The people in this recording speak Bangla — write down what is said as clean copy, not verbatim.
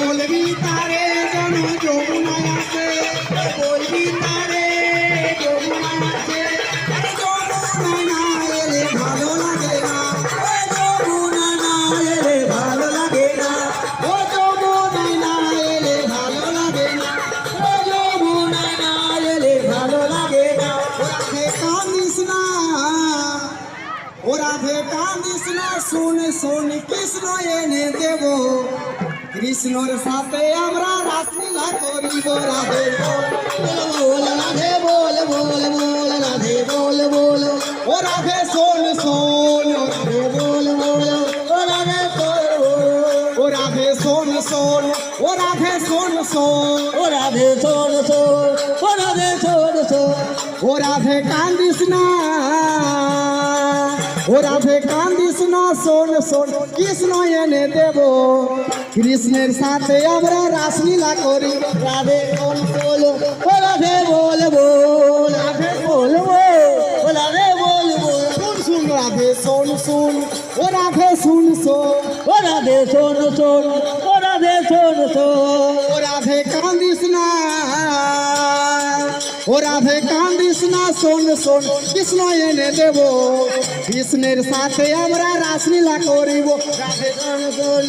বলবি তারে জন যমুনায় আছে, বলবি তারে যমুনায় আছে, যমুনায় না এলে ভালো লাগে না, যমুনায় না এলে ভালো লাগে না, ও যমুনায় না এলে ভালো লাগে না, ও যমুনায় না এলে ভালো লাগে না। ওরা কাঁদিস না, ওরা কাঁদিস না, শুন শুন কৃষ্ণ এনে দেব, কৃষ্ণর সাথে আমরা রাসলীলা করিব। রাধে বল রাধে বল বল বল রাধে বল বল, ও রাধে শোন শোন, ও রাধে বল বল, ও রাধে ও রাধে শোন শোন, ও রাধে শোন শোন, ও রাধে শোন শোন, ও রাধে শোন শোন, ও রাধে কান্দিস না, ও রাধে কান্দিস না, শোন শোন কৃষ্ণ এনে দেব, কৃষ্ণের সাথে আমরা রাসলীলা করি। রাধে বল বল, ও রাধে বল বল, রাধে বল বল, ও রাধে বল বল, শুন শুন রাধে শোন শোন, ও রাধে শুন শোন, ও রাধে শোন শোন, ও রাধে শোন শোন, ও রাধে কান্দিস না, ও রাধে কান্দিস না, শোন শোন কৃষ্ণ এনে দেব, কৃষ্ণের সাথে আমরা রাসলীলা করিব। রাধে শোন শোন।